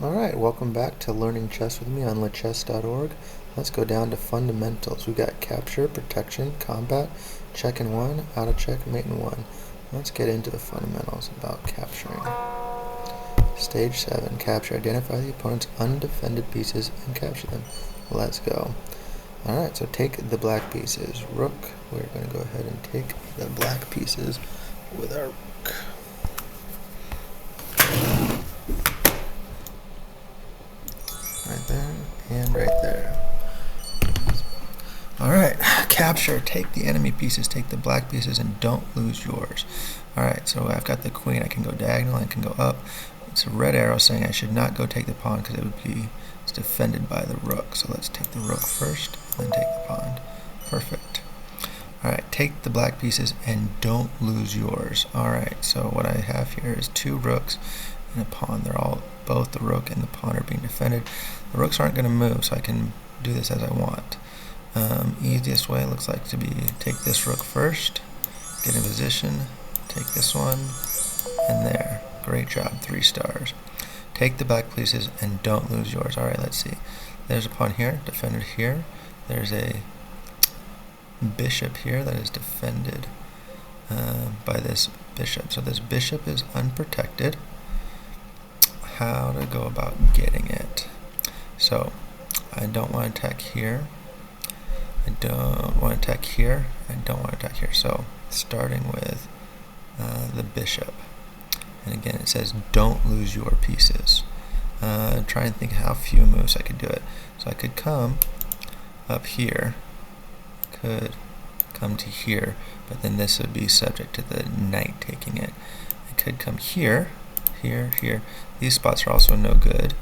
Alright, welcome back to Learning Chess with me on lechess.org. Let's go down to fundamentals. We've got capture, protection, combat, check in one, out of check, mate in one. Let's get into the fundamentals about capturing. Stage 7, capture. Identify the opponent's undefended pieces and capture them. Let's go. Alright, so take the black pieces. Rook, we're going to go ahead and take the black pieces with our rook. Right there and right there. Alright, capture. Take the enemy pieces, take the black pieces, and don't lose yours. Alright, so I've got the queen. I can go diagonal, I can go up. It's a red arrow saying I should not go take the pawn because it's defended by the rook. So let's take the rook first, and then take the pawn. Perfect. Alright, take the black pieces and don't lose yours. Alright, so what I have here is two rooks and a pawn. Both the rook and the pawn are being defended. The rooks aren't going to move, so I can do this as I want. Easiest way looks like to be take this rook first, get in position, take this one, and there. Great job, 3 stars. Take the black pieces and don't lose yours. Alright, let's see. There's a pawn here, defended here. There's a bishop here that is defended by this bishop. So this bishop is unprotected. How to go about getting it. So I don't want to attack here. I don't want to attack here. I don't want to attack here. So starting with the bishop. And again it says don't lose your pieces. Try and think how few moves I could do it. So I could come up here. Could come to here. But then this would be subject to the knight taking it. I could come here. Here, here. These spots are also no good.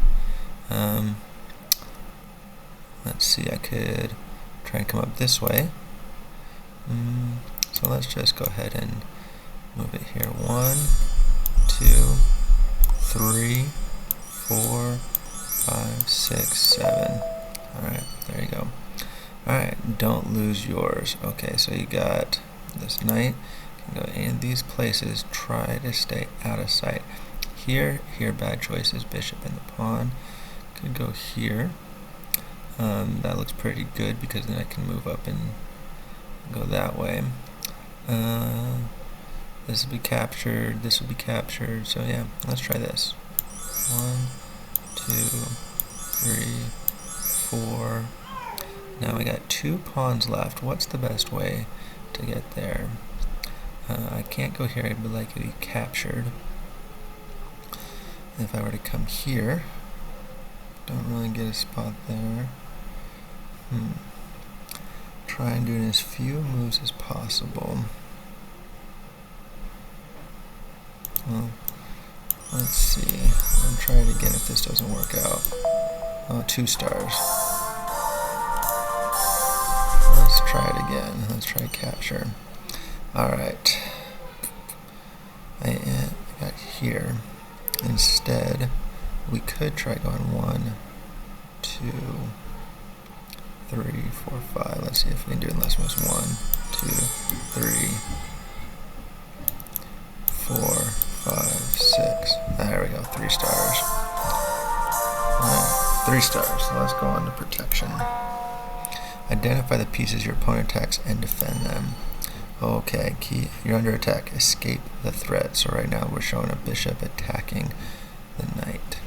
Let's see, I could try and come up this way. So let's just go ahead and move it here. 1, 2, 3, 4, 5, 6, 7. Alright, there you go. Alright, don't lose yours. Okay, so you got this knight. You can go in these places, try to stay out of sight. Here, bad choices, bishop and the pawn. Could go here. That looks pretty good because then I can move up and go that way. This will be captured, this will be captured, so yeah, let's try this. 1, 2, 3, 4. Now we got 2 pawns left. What's the best way to get there? I can't go here, I would like to be captured. If I were to come here, don't really get a spot there. Try and do as few moves as possible. Well, let's see. I'll try it again if this doesn't work out. Oh, 2 stars. Let's try it again. Let's try capture. Alright. I got here. Instead, we could try going 1, 2, 3, 4, 5. Let's see if we can do it in less moves. 1, 2, 3, 4, 5, 6. There we go, 3 stars. Alright, 3 stars. So let's go on to protection. Identify the pieces your opponent attacks and defend them. Okay, key. You're under attack. Escape the threat. So right now we're showing a bishop attacking the knight.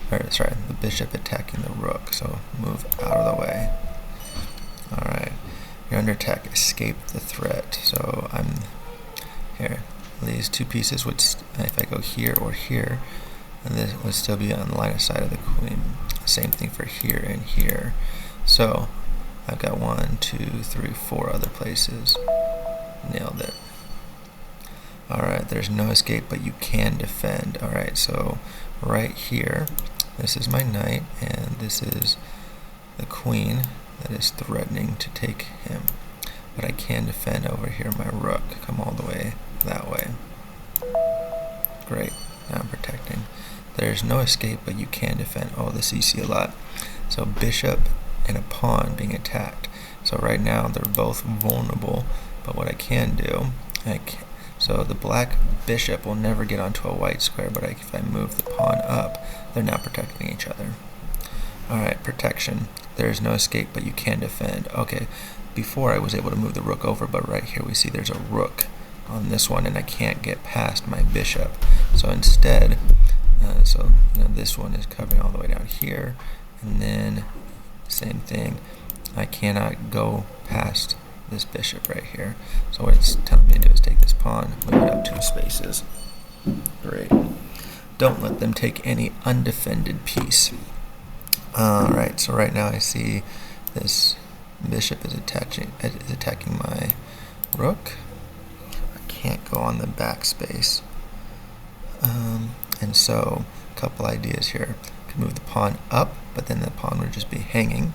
Or sorry, the bishop attacking the rook. So move out of the way. Alright. You're under attack. Escape the threat. So I'm here. These 2 pieces would, if I go here or here, and this would still be on the line of sight of the queen. Same thing for here and here. So I've got 1, 2, 3, 4 other places. Nailed it. Alright, there's no escape, but you can defend. Alright, so right here, this is my knight, and this is the queen that is threatening to take him. But I can defend over here my rook. Come all the way that way. Great, now I'm protecting. There's no escape, but you can defend. Oh, this you see a lot. So bishop and a pawn being attacked. So right now they're both vulnerable. But what I can do, so the black bishop will never get onto a white square, but if I move the pawn up, They're now protecting each other. Alright, protection. There is no escape, but you can defend. Okay, before I was able to move the rook over, but right here we see there's a rook on this one, and I can't get past my bishop. So instead, this one is covering all the way down here, and then same thing. I cannot go past this bishop right here. So what it's telling me to do is take this pawn, move it up 2 spaces. Great. Don't let them take any undefended piece. Alright, so right now I see this bishop is attacking my rook. I can't go on the back space. And so, a couple ideas here. I could move the pawn up, but then the pawn would just be hanging.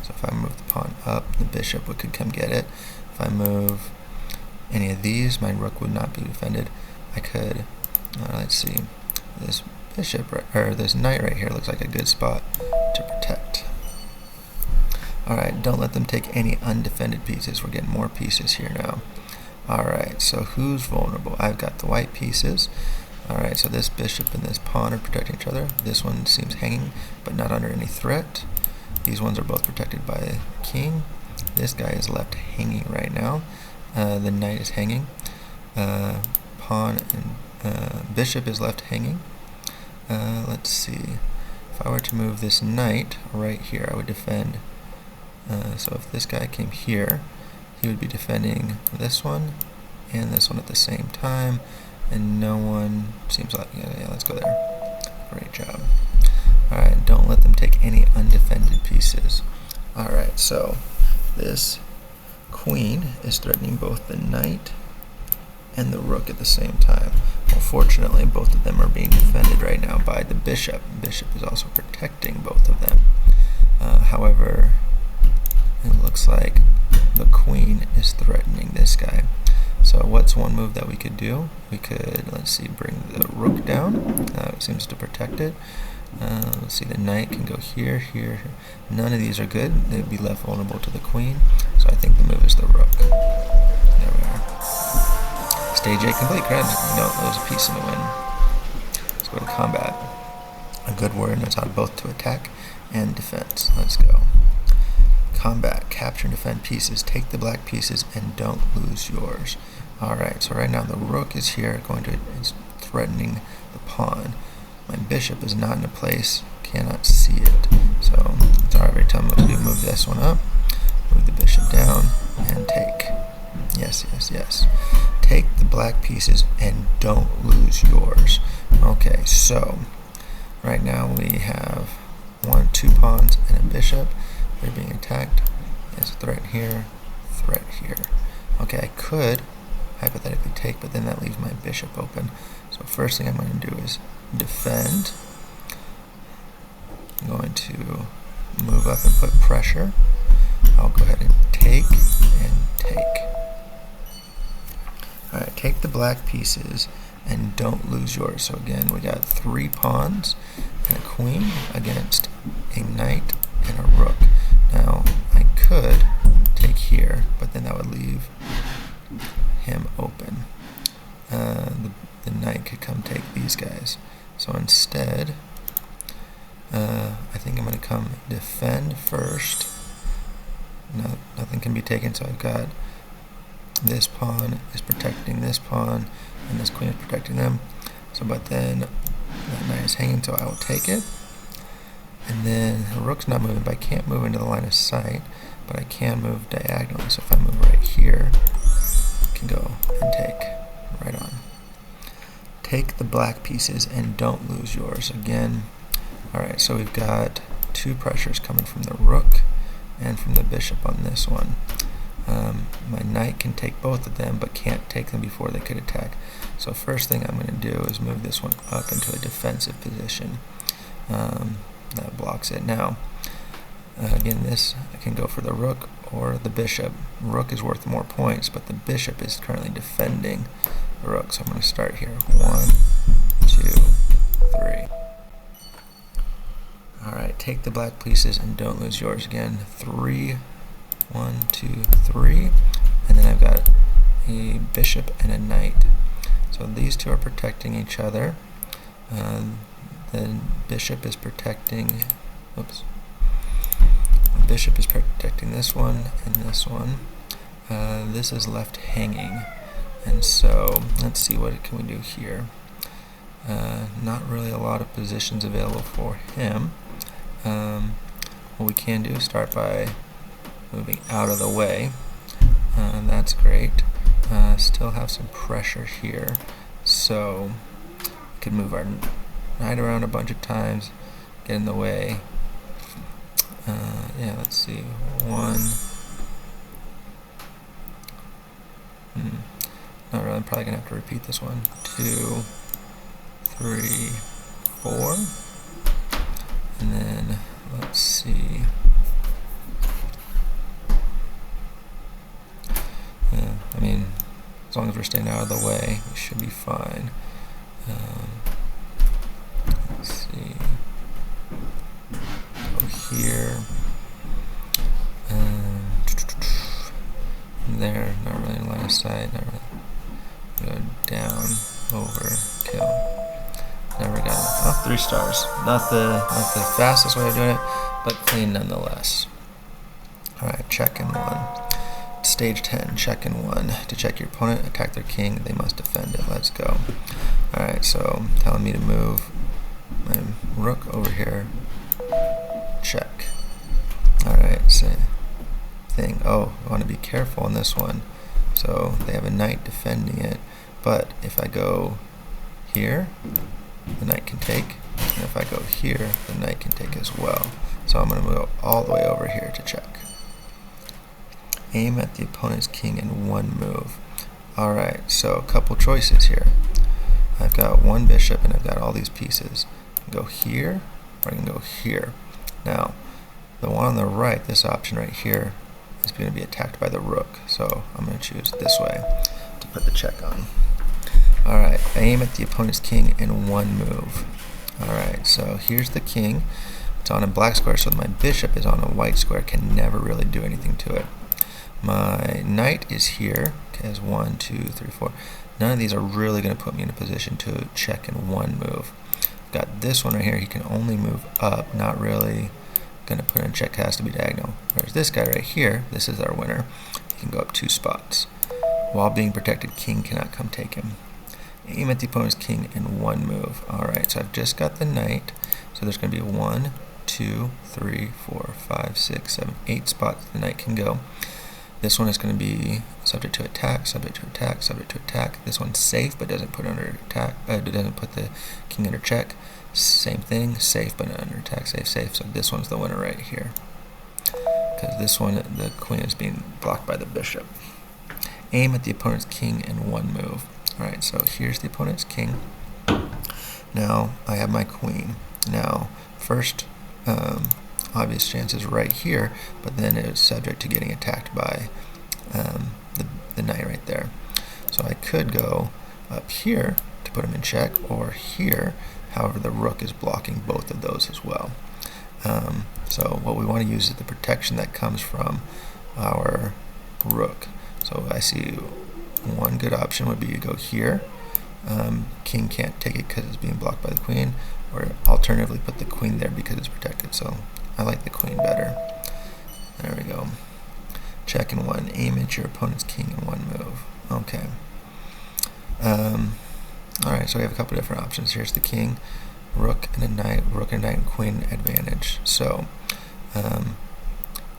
So if I move the pawn up, the bishop could come get it. If I move any of these, my rook would not be defended. I could, let's see, this bishop, or this knight right here looks like a good spot to protect. Alright, don't let them take any undefended pieces. We're getting more pieces here now. Alright, so who's vulnerable? I've got the white pieces. Alright, so this bishop and this pawn are protecting each other. This one seems hanging, but not under any threat. These ones are both protected by the king. This guy is left hanging right now. The knight is hanging. Pawn and bishop is left hanging. Let's see. If I were to move this knight right here, I would defend. So if this guy came here, he would be defending this one and this one at the same time. And no one seems like, yeah, let's go there. Great job. Alright, don't let them take any undefended pieces. Alright, so this queen is threatening both the knight and the rook at the same time. Well, fortunately, both of them are being defended right now by the bishop. The bishop is also protecting both of them. However, it looks like the queen is threatening this guy. So what's one move that we could do? We could, let's see, bring the rook down. It seems to protect it. Let's see, the knight can go here, here. None of these are good. They'd be left vulnerable to the queen. So I think the move is the rook. There we are. Stage 8 complete. You don't lose a piece in the win. Let's go to combat. A good word knows how both to attack and defense. Let's go. Combat. Capture and defend pieces. Take the black pieces and don't lose yours. Alright, so right now the rook is here, is threatening the pawn. My bishop is not in a place, cannot see it. So it's already telling me what to do. Move this one up, move the bishop down, and take. Yes, yes, yes. Take the black pieces and don't lose yours. Okay, so right now we have 2 pawns and a bishop. They're being attacked. There's a threat here, threat here. Okay, I could hypothetically take, but then that leaves my bishop open. So first thing I'm going to do is defend. I'm going to move up and put pressure. I'll go ahead and take and take. Alright, take the black pieces and don't lose yours. So again, we got 3 pawns and a queen against a knight and a rook. Now, I could take here, but then that would leave him open. The knight could come take these guys. So instead, I think I'm going to come defend first. No, nothing can be taken, so I've got this pawn is protecting this pawn, and this queen is protecting them. So, but then that knight is hanging, so I will take it. And then the rook's not moving, but I can't move into the line of sight, but I can move diagonally. So if I move right here, I can go and take right on. Take the black pieces and don't lose yours. Again, alright, so we've got 2 pressures coming from the rook and from the bishop on this one. My knight can take both of them, but can't take them before they could attack. So first thing I'm going to do is move this one up into a defensive position. That blocks it. Now, again, this I can go for the rook or the bishop. Rook is worth more points, but the bishop is currently defending the rook. So I'm going to start here. 1, 2, 3. Alright, take the black pieces and don't lose yours. Again, 3, 1, 2, 3. And then I've got a bishop and a knight. So these 2 are protecting each other. The bishop is protecting, oops. The bishop is protecting this one and this one. This is left hanging. And so, let's see what can we do here. Not really a lot of positions available for him. What we can do is start by moving out of the way. That's great. Still have some pressure here. So, we could move our knight around a bunch of times, get in the way. Yeah, let's see. 1. Not really. I'm probably going to have to repeat this one. 2, 3, 4. And then, let's see. Yeah, I mean, as long as we're staying out of the way, we should be fine. Let's see. Go here. There, not really in line of sight, not really. Go down, over, kill. Never got it. Oh, 3 stars. Not the fastest way of doing it, but clean nonetheless. Alright, check in 1. Stage 10, check in 1. To check your opponent, attack their king, they must defend it. Let's go. Alright, so telling me to move my rook over here. Check. Alright, so thing. Oh, I want to be careful on this one. So they have a knight defending it, but if I go here, the knight can take, and if I go here, the knight can take as well. So I'm going to go all the way over here to check. Aim at the opponent's king in 1 move. Alright, so a couple choices here. I've got 1 bishop and I've got all these pieces. I can go here, or I can go here. Now, the one on the right, this option right here, is going to be attacked by the rook. So I'm going to choose this way to put the check on. Alright, aim at the opponent's king in 1 move. Alright, so here's the king. It's on a black square, so my bishop is on a white square, can never really do anything to it. My knight is here, has 1, 2, 3, 4. None of these are really going to put me in a position to check in 1 move. Got this one right here, he can only move up, not really going to put in check, has to be diagonal. Whereas this guy right here, this is our winner, he can go up 2 spots. While being protected, king cannot come take him. Aim at the opponent's king in 1 move. Alright, so I've just got the knight, so there's going to be 1, 2, 3, 4, 5, 6, 7, 8 spots the knight can go. This one is going to be subject to attack, subject to attack, subject to attack. This one's safe, but doesn't put under attack. Doesn't put the king under check. Same thing, safe but not under attack, safe, safe. So this one's the winner right here, because this one, the queen is being blocked by the bishop. Aim at the opponent's king in 1 move. All right, so here's the opponent's king. Now I have my queen. Now first, obvious chance is right here, but then it's subject to getting attacked by the knight right there. So I could go up here to put him in check, or here. However, the rook is blocking both of those as well. So what we want to use is the protection that comes from our rook. So I see one good option would be to go here. King can't take it because it's being blocked by the queen, or alternatively put the queen there because it's protected. So I like the queen better. There we go. Check in 1. Aim at your opponent's king in 1 move. Okay. Alright, so we have a couple different options. Here's the king, rook and a knight, and queen advantage. So, a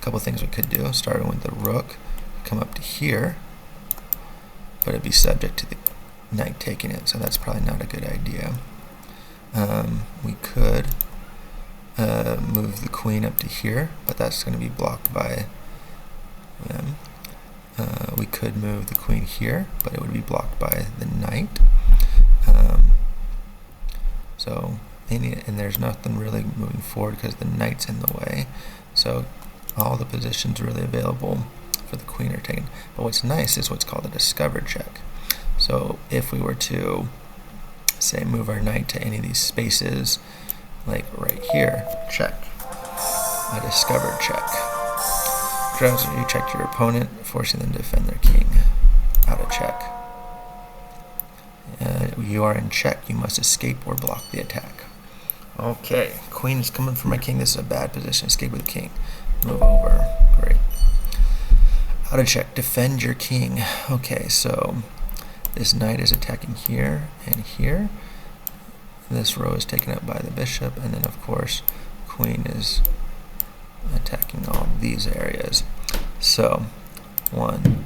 couple things we could do, starting with the rook, come up to here, but it'd be subject to the knight taking it, so that's probably not a good idea. We could move the queen up to here, but that's going to be blocked by them. We could move the queen here, but it would be blocked by the knight. And there's nothing really moving forward because the knight's in the way. So all the positions really available for the queen are taken. But what's nice is what's called a discovered check. So if we were to, say, move our knight to any of these spaces, like right here, check. A discovered check. You check your opponent, forcing them to defend their king. Out of check. You are in check. You must escape or block the attack. Okay, queen is coming for my king. This is a bad position. Escape with the king. Move over. Great. How to check. Defend your king. Okay, so this knight is attacking here and here. This row is taken up by the bishop, and then of course queen is attacking all these areas. So 1,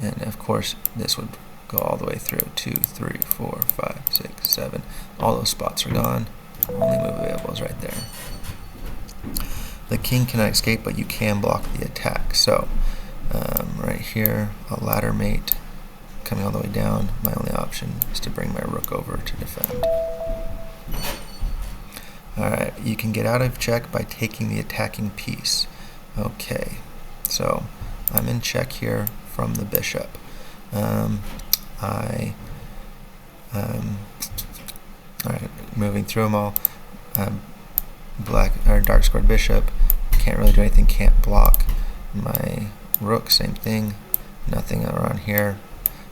and of course this would go all the way through 2, 3, 4, 5, 6, 7. All those spots are gone. Only move available is right there. The king cannot escape, but you can block the attack. So right here, a ladder mate coming all the way down. My only option is to bring my rook over to defend. Alright, you can get out of check by taking the attacking piece. Okay, so I'm in check here from the bishop. Alright, moving through them all. Black or dark squared bishop, can't really do anything, can't block. My rook, same thing, nothing around here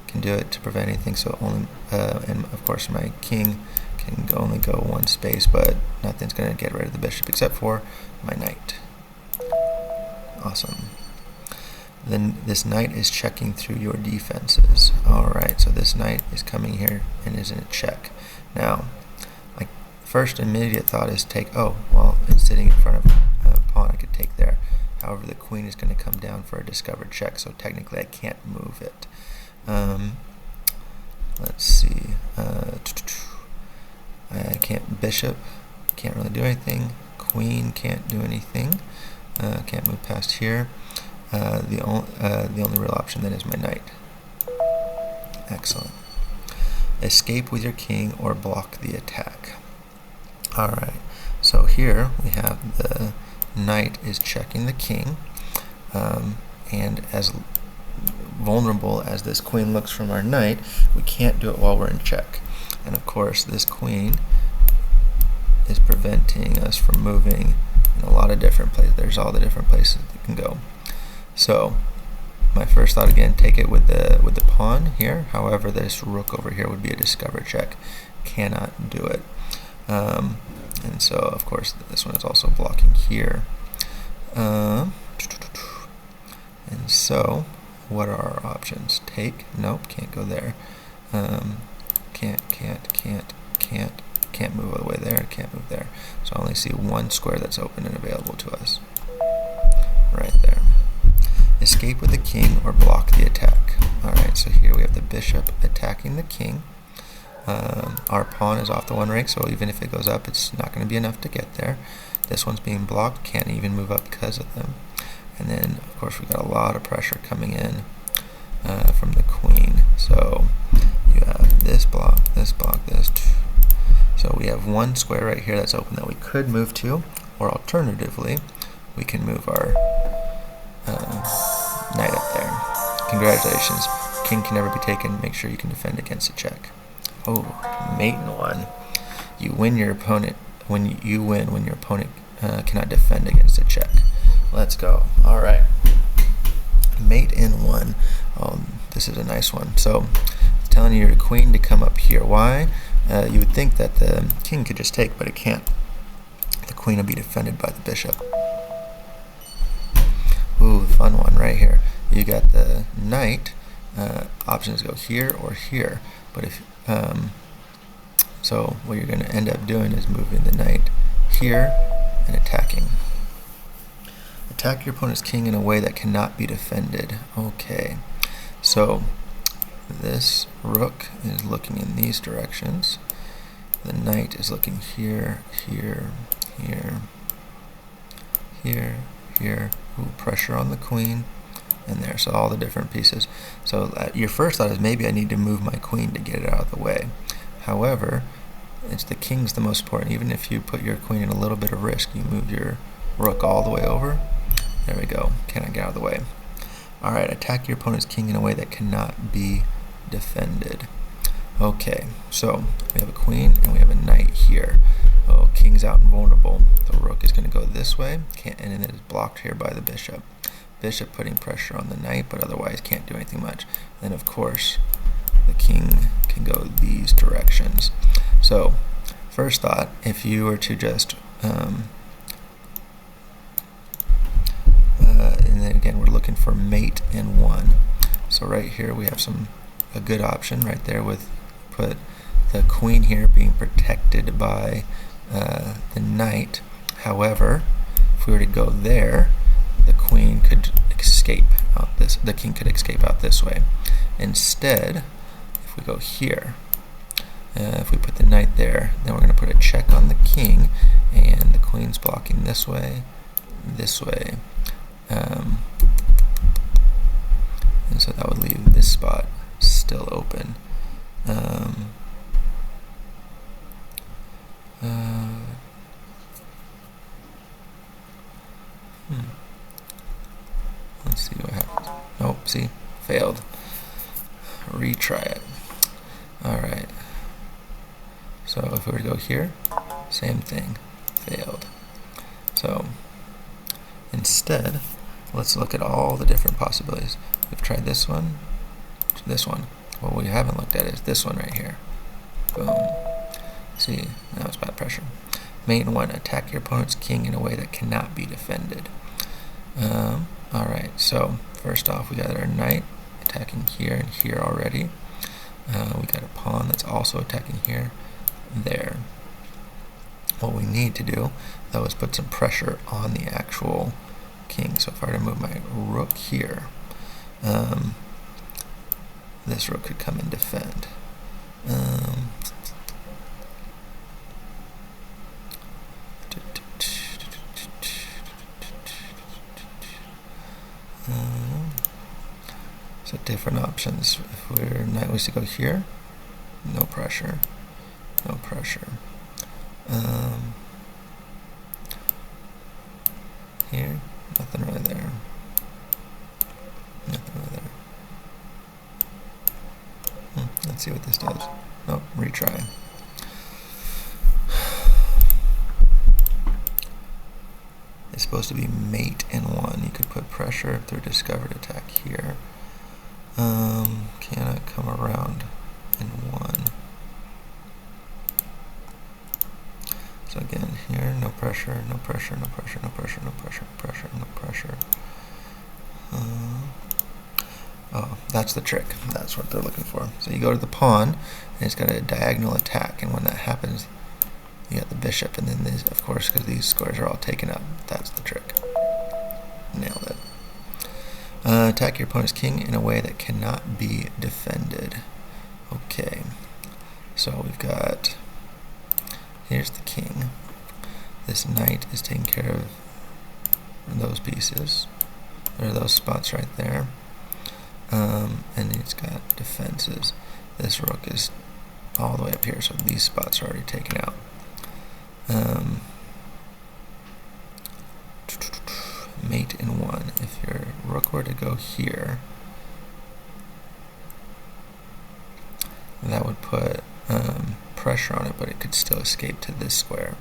can do it to prevent anything. So only, and of course my king can only go one space, but nothing's going to get rid of the bishop except for my knight. Awesome. Then this knight is checking through your defenses. Alright, so this knight is coming here and is in a check. Now, my first immediate thought is take, oh, well, it's sitting in front of a pawn I could take there. However, the queen is going to come down for a discovered check, so technically I can't move it. Let's see. I can't, bishop, can't really do anything. Queen can't do anything. Can't move past here. The only real option then is my knight. Excellent. Escape with your king or block the attack. Alright, so here we have the knight is checking the king, and as vulnerable as this queen looks from our knight, we can't do it while we're in check. And of course this queen is preventing us from moving in a lot of different places. There's all the different places that can go. So my first thought, again, take it with the pawn here. However, this rook over here would be a discover check. Cannot do it. And so of course this one is also blocking here. And so what are our options? Take? Nope, can't go there. Can't move all the way there, can't move there. So I only see one square that's open and available to us. Right there. Escape with the king or block the attack. Alright, so here we have the bishop attacking the king. Our pawn is off the one rank, so even if it goes up, it's not going to be enough to get there. This one's being blocked, can't even move up because of them. And then, of course, we got a lot of pressure coming in from the queen. So you have this block, this. So we have one square right here that's open that we could move to, or alternatively, we can move our knight up there. Congratulations. King can never be taken. Make sure you can defend against a check. Oh, mate in one. You win your opponent when you win when your opponent cannot defend against a check. Let's go. All right. Mate in one. This is a nice one. So it's telling your queen to come up here. Why? You would think that the king could just take, but it can't. The queen will be defended by the bishop. Ooh, fun one right here. You got the knight. Options go here or here. But if so what you're going to end up doing is moving the knight here and attacking. Attack your opponent's king in a way that cannot be defended. Okay, so this rook is looking in these directions. The knight is looking here, here, here, here, here. Ooh, pressure on the queen. And there, so all the different pieces. So your first thought is maybe I need to move my queen to get it out of the way. However, it's the king's the most important. Even if you put your queen in a little bit of risk, you move your rook all the way over. There we go. Can I get out of the way? Alright, attack your opponent's king in a way that cannot be defended. Okay, so we have a queen and we have a knight here. Oh, king's out and vulnerable. The rook is going to go this way, and then it is blocked here by the bishop. Bishop putting pressure on the knight, but otherwise can't do anything much. Then of course the king can go these directions. So first thought, if you were to just and then again, we're looking for mate in 1. So right here we have a good option right there with put the queen here being protected by the knight. However, if we were to go there, the queen could escape out the king could escape out this way. Instead, if we go here, if we put the knight there, then we're going to put a check on the king, and the queen's blocking this way, and so that would leave this spot still open. Let's see what happens. Nope, see? Failed. Retry it. Alright. So if we were to go here, same thing. Failed. So instead, let's look at all the different possibilities. We've tried this one, this one. What we haven't looked at is this one right here. Boom. See, now it's bad pressure. Mate in 1, attack your opponent's king in a way that cannot be defended. Alright, so first off, we got our knight attacking here and here already. We got a pawn that's also attacking here, there. What we need to do, though, is put some pressure on the actual king. So if I were to move my rook here, this rook could come and defend. So different options. If we're knight was to go here, no pressure, no pressure. Here, nothing really there. Nothing really there. Let's see what this does. Oh, retry. It's supposed to be mate in 1. You could put pressure through discovered attack here. Cannot come around in 1. So again, here, no pressure, no pressure, no pressure, no pressure, no pressure, pressure, no pressure. Oh, that's the trick. That's what they're looking for. So you go to the pawn, and it's got a diagonal attack, and when that happens, you got the bishop, and then these, of course, because these squares are all taken up, that's the trick. Nailed it. Attack your opponent's king in a way that cannot be defended. Okay, so we've got, here's the king. This knight is taking care of those pieces, or those spots right there. And it's got defenses. This rook is all the way up here, so these spots are already taken out. Mate in 1. If your rook were to go here, that would put pressure on it, but it could still escape to this square.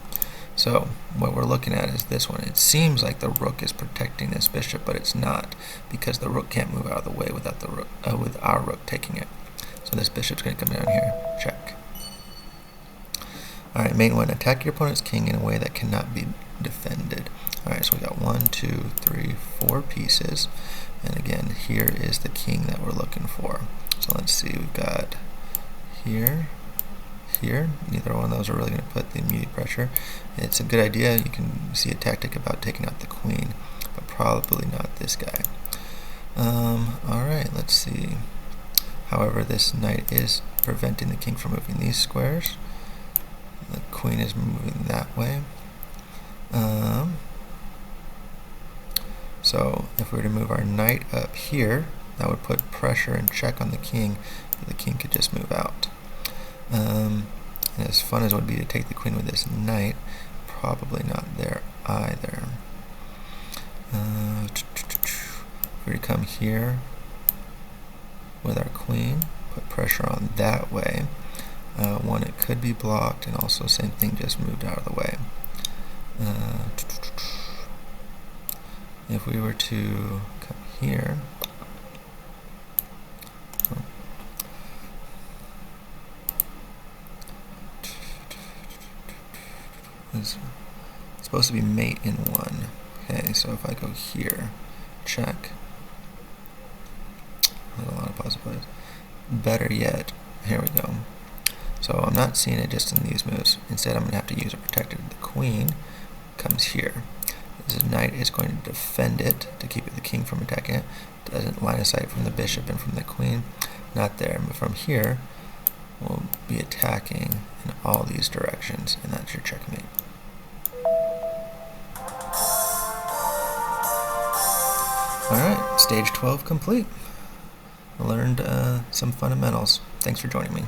So what we're looking at is this one. It seems like the rook is protecting this bishop, but it's not, because the rook can't move out of the way without the rook, with our rook taking it. So this bishop's going to come down here. Check. Alright, mate 1. Attack your opponent's king in a way that cannot be defended. Alright, so we got 1, 2, 3, 4 pieces. And again, here is the king that we're looking for. So let's see, we've got here, here. Neither one of those are really going to put the immediate pressure. It's a good idea. You can see a tactic about taking out the queen, but probably not this guy. Alright, let's see. However, this knight is preventing the king from moving these squares. The queen is moving that way. So if we were to move our knight up here, that would put pressure and check on the king, so the king could just move out. And as fun as it would be to take the queen with this knight, probably not there either. If we were to come here with our queen, put pressure on that way. One, it could be blocked, and also same thing, just moved out of the way. If we were to come here, supposed to be mate in 1. Okay, so if I go here, check. There's a lot of possibilities. Better yet, here we go. So I'm not seeing it just in these moves. Instead, I'm going to have to use a protector. The queen comes here. The knight is going to defend it to keep the king from attacking it. Doesn't line of sight from the bishop and from the queen. Not there, but from here, we'll be attacking in all these directions, and that's your checkmate. Alright, stage 12 complete. I learned some fundamentals. Thanks for joining me.